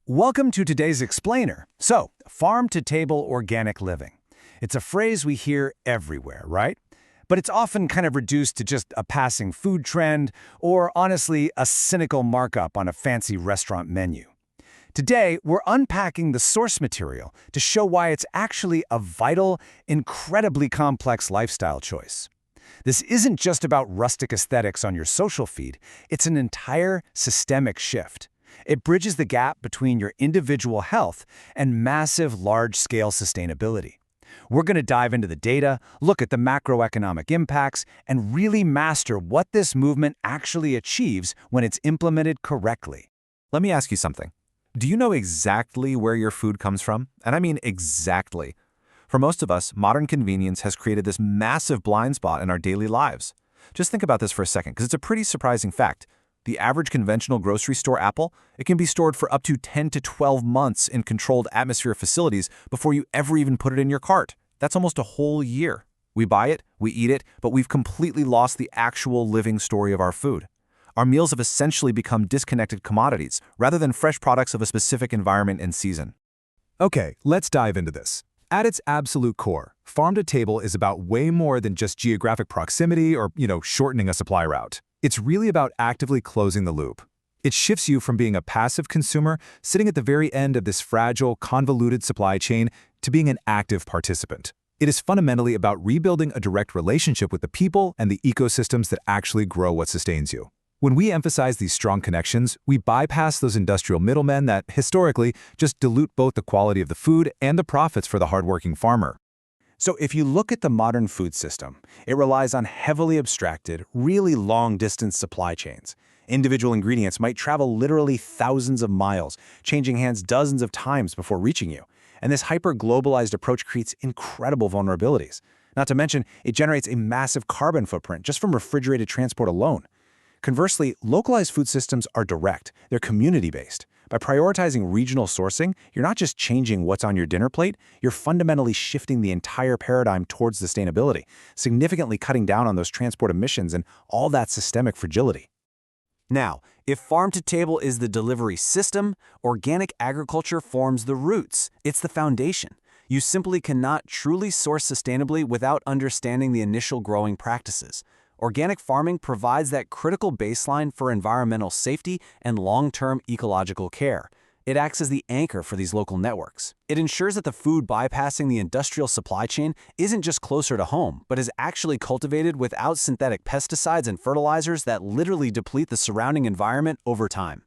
Welcome to today's explainer. So, farm-to-table organic living. It's a phrase we hear everywhere, right? But it's often kind of reduced to just a passing food trend or, honestly, a cynical markup on a fancy restaurant menu. Today, we're unpacking the source material to show why it's actually a vital, incredibly complex lifestyle choice. This isn't just about rustic aesthetics on your social feed, it's an entire systemic shift. It bridges the gap between your individual health and massive, large-scale sustainability. We're going to dive into the data, look at the macroeconomic impacts, and really master what this movement actually achieves when it's implemented correctly. Let me ask you something. Do you know exactly where your food comes from? And I mean exactly. For most of us, modern convenience has created this massive blind spot in our daily lives. Just think about this for a second, because it's a pretty surprising fact. The average conventional grocery store apple, it can be stored for up to 10 to 12 months in controlled atmosphere facilities before you ever even put it in your cart. That's almost a whole year. We buy it, we eat it, but we've completely lost the actual living story of our food. Our meals have essentially become disconnected commodities rather than fresh products of a specific environment and season. Okay, let's dive into this. At its absolute core, farm-to-table is about way more than just geographic proximity or, shortening a supply route. It's really about actively closing the loop. It shifts you from being a passive consumer, sitting at the very end of this fragile, convoluted supply chain, to being an active participant. It is fundamentally about rebuilding a direct relationship with the people and the ecosystems that actually grow what sustains you. When we emphasize these strong connections, we bypass those industrial middlemen that, historically, just dilute both the quality of the food and the profits for the hardworking farmer. So if you look at the modern food system, it relies on heavily abstracted, really long-distance supply chains. Individual ingredients might travel literally thousands of miles, changing hands dozens of times before reaching you. And this hyper-globalized approach creates incredible vulnerabilities. Not to mention, it generates a massive carbon footprint just from refrigerated transport alone. Conversely, localized food systems are direct. They're community-based. By prioritizing regional sourcing, you're not just changing what's on your dinner plate, you're fundamentally shifting the entire paradigm towards sustainability, significantly cutting down on those transport emissions and all that systemic fragility. Now, if farm-to-table is the delivery system, organic agriculture forms the roots. It's the foundation. You simply cannot truly source sustainably without understanding the initial growing practices. Organic farming provides that critical baseline for environmental safety and long-term ecological care. It acts as the anchor for these local networks. It ensures that the food bypassing the industrial supply chain isn't just closer to home, but is actually cultivated without synthetic pesticides and fertilizers that literally deplete the surrounding environment over time.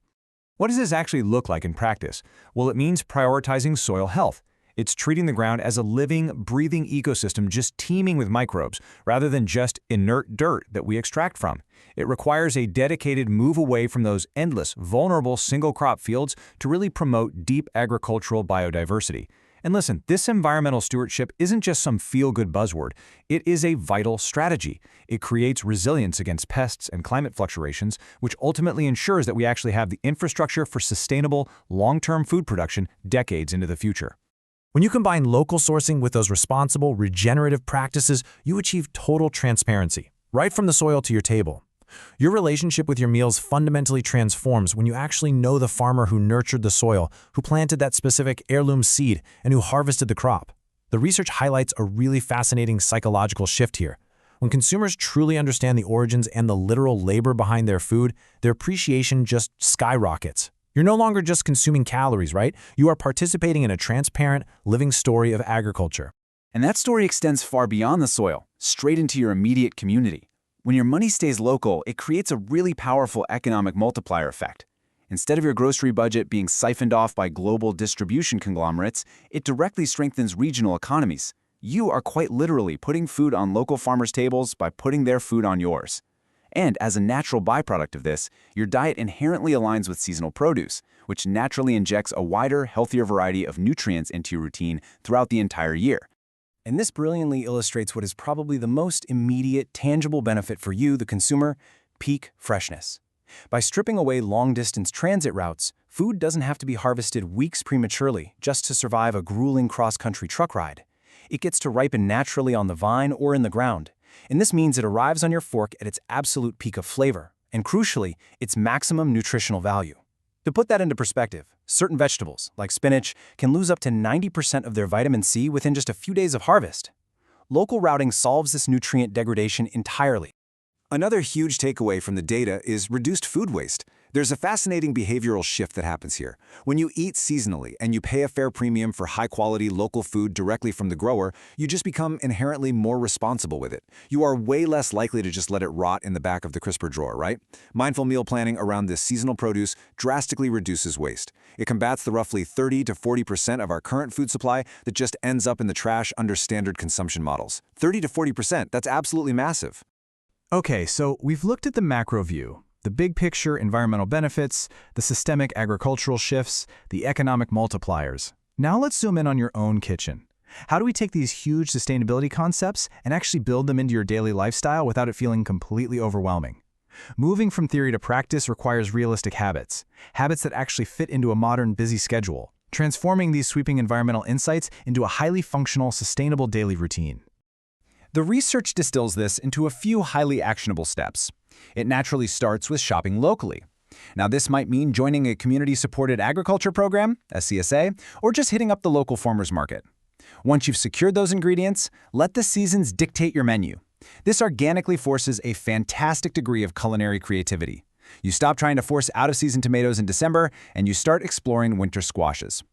What does this actually look like in practice? Well, it means prioritizing soil health. It's treating the ground as a living, breathing ecosystem just teeming with microbes, rather than just inert dirt that we extract from. It requires a dedicated move away from those endless, vulnerable single-crop fields to really promote deep agricultural biodiversity. And listen, this environmental stewardship isn't just some feel-good buzzword. It is a vital strategy. It creates resilience against pests and climate fluctuations, which ultimately ensures that we actually have the infrastructure for sustainable, long-term food production decades into the future. When you combine local sourcing with those responsible, regenerative practices, you achieve total transparency, right from the soil to your table. Your relationship with your meals fundamentally transforms when you actually know the farmer who nurtured the soil, who planted that specific heirloom seed, and who harvested the crop. The research highlights a really fascinating psychological shift here. When consumers truly understand the origins and the literal labor behind their food, their appreciation just skyrockets. You're no longer just consuming calories, right? You are participating in a transparent, living story of agriculture. And that story extends far beyond the soil, straight into your immediate community. When your money stays local, it creates a really powerful economic multiplier effect. Instead of your grocery budget being siphoned off by global distribution conglomerates, it directly strengthens regional economies. You are quite literally putting food on local farmers' tables by putting their food on yours. And as a natural byproduct of this, your diet inherently aligns with seasonal produce, which naturally injects a wider, healthier variety of nutrients into your routine throughout the entire year. And this brilliantly illustrates what is probably the most immediate, tangible benefit for you, the consumer: peak freshness. By stripping away long-distance transit routes, food doesn't have to be harvested weeks prematurely just to survive a grueling cross-country truck ride. It gets to ripen naturally on the vine or in the ground. And this means it arrives on your fork at its absolute peak of flavor, and crucially, its maximum nutritional value. To put that into perspective, certain vegetables, like spinach, can lose up to 90% of their vitamin C within just a few days of harvest. Local routing solves this nutrient degradation entirely. Another huge takeaway from the data is reduced food waste. There's a fascinating behavioral shift that happens here. When you eat seasonally and you pay a fair premium for high-quality local food directly from the grower, you just become inherently more responsible with it. You are way less likely to just let it rot in the back of the crisper drawer, right? Mindful meal planning around this seasonal produce drastically reduces waste. It combats the roughly 30 to 40% of our current food supply that just ends up in the trash under standard consumption models. 30 to 40%, that's absolutely massive. Okay, so we've looked at the macro view, the big picture environmental benefits, the systemic agricultural shifts, the economic multipliers. Now let's zoom in on your own kitchen. How do we take these huge sustainability concepts and actually build them into your daily lifestyle without it feeling completely overwhelming? Moving from theory to practice requires realistic habits that actually fit into a modern, busy schedule, transforming these sweeping environmental insights into a highly functional, sustainable daily routine. The research distills this into a few highly actionable steps. It naturally starts with shopping locally. Now, this might mean joining a community-supported agriculture program, a CSA, or just hitting up the local farmers market. Once you've secured those ingredients, let the seasons dictate your menu. This organically forces a fantastic degree of culinary creativity. You stop trying to force out-of-season tomatoes in December, and you start exploring winter squashes.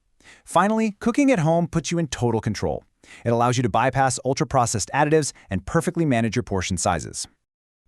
Finally, cooking at home puts you in total control. It allows you to bypass ultra-processed additives and perfectly manage your portion sizes.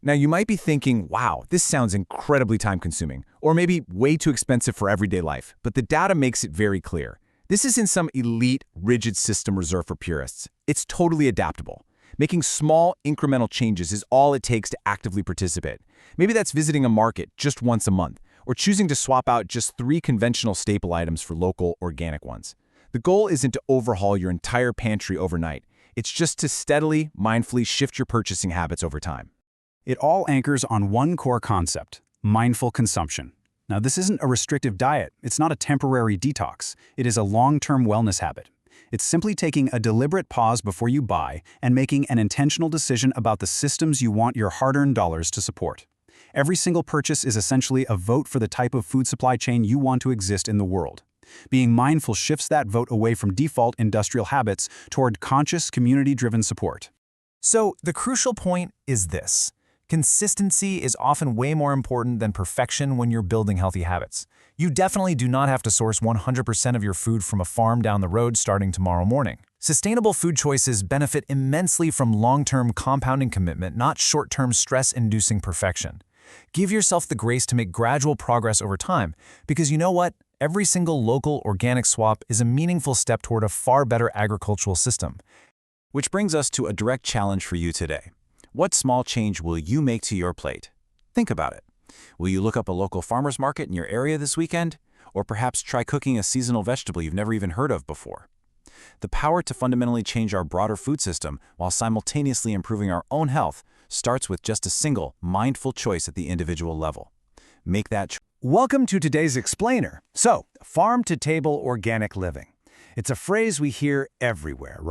Now, you might be thinking, wow, this sounds incredibly time-consuming, or maybe way too expensive for everyday life, but the data makes it very clear. This isn't some elite, rigid system reserved for purists. It's totally adaptable. Making small, incremental changes is all it takes to actively participate. Maybe that's visiting a market just once a month, or choosing to swap out just 3 conventional staple items for local, organic ones. The goal isn't to overhaul your entire pantry overnight. It's just to steadily, mindfully shift your purchasing habits over time. It all anchors on one core concept: mindful consumption. Now, this isn't a restrictive diet. It's not a temporary detox. It is a long-term wellness habit. It's simply taking a deliberate pause before you buy and making an intentional decision about the systems you want your hard-earned dollars to support. Every single purchase is essentially a vote for the type of food supply chain you want to exist in the world. Being mindful shifts that vote away from default industrial habits toward conscious, community-driven support. So, the crucial point is this. Consistency is often way more important than perfection when you're building healthy habits. You definitely do not have to source 100% of your food from a farm down the road starting tomorrow morning. Sustainable food choices benefit immensely from long-term compounding commitment, not short-term stress-inducing perfection. Give yourself the grace to make gradual progress over time, because you know what? Every single local organic swap is a meaningful step toward a far better agricultural system. Which brings us to a direct challenge for you today. What small change will you make to your plate? Think about it. Will you look up a local farmer's market in your area this weekend? Or perhaps try cooking a seasonal vegetable you've never even heard of before? The power to fundamentally change our broader food system while simultaneously improving our own health starts with just a single, mindful choice at the individual level. Make that choice. Welcome to today's Explainer. So, farm-to-table organic living. It's a phrase we hear everywhere, right?